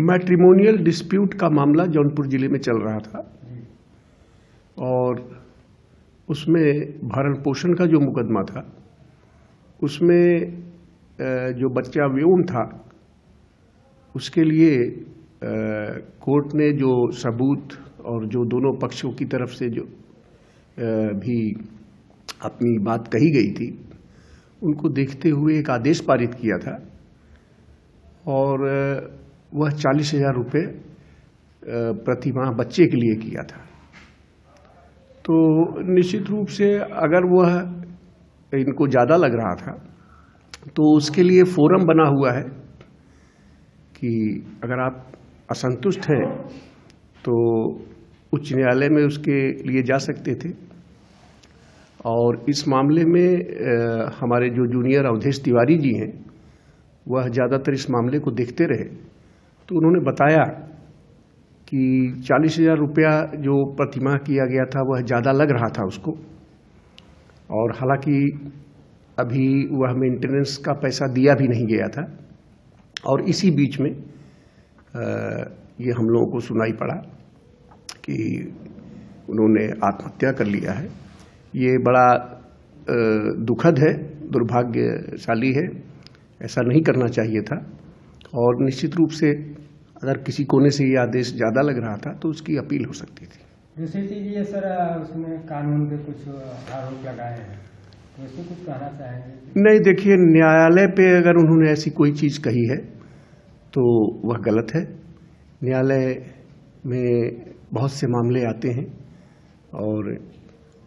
Matrimonial dispute का मामला जौनपुर जिले में चल रहा था और उसमें भरण पोषण का जो मुकदमा था उसमें जो बच्चा व्योम था उसके लिए कोर्ट ने जो सबूत और जो दोनों पक्षों की तरफ से जो भी अपनी बात कही गई थी उनको देखते हुए एक आदेश पारित किया था और वह 40,000 रुपये प्रतिमाह बच्चे के लिए किया था। तो निश्चित रूप से अगर वह इनको ज़्यादा लग रहा था तो उसके लिए फोरम बना हुआ है कि अगर आप असंतुष्ट हैं तो उच्च न्यायालय में उसके लिए जा सकते थे। और इस मामले में हमारे जो जूनियर अवधेश तिवारी जी हैं वह ज़्यादातर इस मामले को देखते रहे तो उन्होंने बताया कि 40,000 रुपया जो प्रतिमाह किया गया था वह ज़्यादा लग रहा था उसको, और हालांकि अभी वह मेंटेनेंस का पैसा दिया भी नहीं गया था। और इसी बीच में ये हम लोगों को सुनाई पड़ा कि उन्होंने आत्महत्या कर लिया है। ये बड़ा दुखद है, दुर्भाग्यशाली है, ऐसा नहीं करना चाहिए था। और निश्चित रूप से अगर किसी कोने से ये आदेश ज़्यादा लग रहा था तो उसकी अपील हो सकती थी। दूसरी चीज़ ये सर, उसमें कानून पे कुछ आरोप लगाए हैं तो इसमें कुछ कहना चाहेंगे? नहीं, देखिए, न्यायालय पे अगर उन्होंने ऐसी कोई चीज़ कही है तो वह गलत है। न्यायालय में बहुत से मामले आते हैं और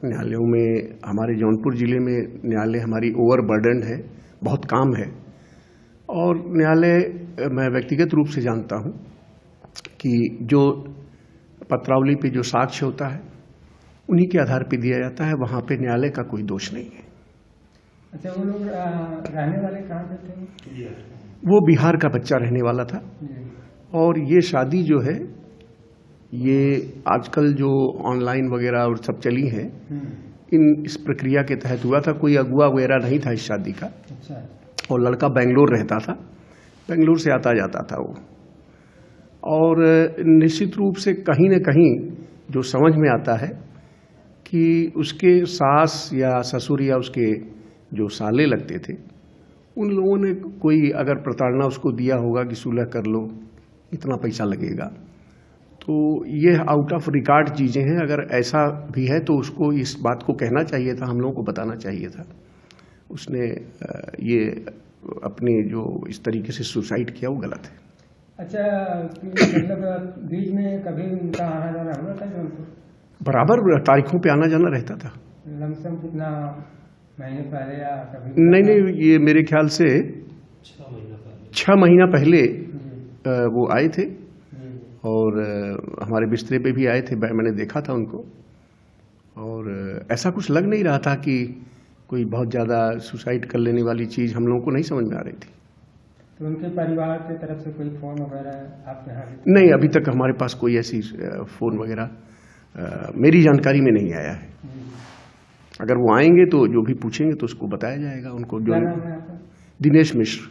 न्यायालयों में हमारे जौनपुर ज़िले में न्यायालय हमारी ओवरबर्डन है, बहुत काम है। और न्यायालय मैं व्यक्तिगत रूप से जानता हूं कि जो पत्रावली पे जो साक्ष्य होता है उन्हीं के आधार पे दिया जाता है, वहां पे न्यायालय का कोई दोष नहीं है। अच्छा, वो लोग रहने वाले कहाँ पे थे? वो बिहार का बच्चा रहने वाला था। और ये शादी जो है ये आजकल जो ऑनलाइन वगैरह और सब चली है इस प्रक्रिया के तहत हुआ था। कोई अगुआ वगैरह नहीं था इस शादी का। अच्छा। और लड़का बेंगलोर रहता था, बेंगलोर से आता जाता था वो। और निश्चित रूप से कहीं न कहीं जो समझ में आता है कि उसके सास या ससुर या उसके जो साले लगते थे उन लोगों ने कोई अगर प्रताड़ना उसको दिया होगा कि सुलह कर लो, इतना पैसा लगेगा। तो ये आउट ऑफ रिकॉर्ड चीज़ें हैं। अगर ऐसा भी है तो उसको इस बात को कहना चाहिए था, हम लोगों को बताना चाहिए था। उसने ये अपने जो इस तरीके से सुसाइड किया वो गलत है। अच्छा, मतलब बीच में कभी उनका आना जाना हुआ था जौनपुर? बराबर तारीखों पे आना जाना रहता था। लमसम कितना महीने पहले या कभी? नहीं, ये मेरे ख्याल से 6 महीना पहले वो आए थे और हमारे बिस्तरे पे भी आए थे। मैंने देखा था उनको और ऐसा कुछ लग नहीं रहा था कि कोई बहुत ज़्यादा सुसाइड कर लेने वाली चीज़ हम लोगों को नहीं समझ में आ रही थी। तो उनके परिवार की तरफ से कोई फ़ोन वगैरह आपके यहाँ? नहीं, अभी तक हमारे पास कोई ऐसी फ़ोन वगैरह मेरी जानकारी में नहीं आया है। अगर वो आएंगे तो जो भी पूछेंगे तो उसको बताया जाएगा उनको। जो क्या नाम है आपका? दिनेश मिश्र।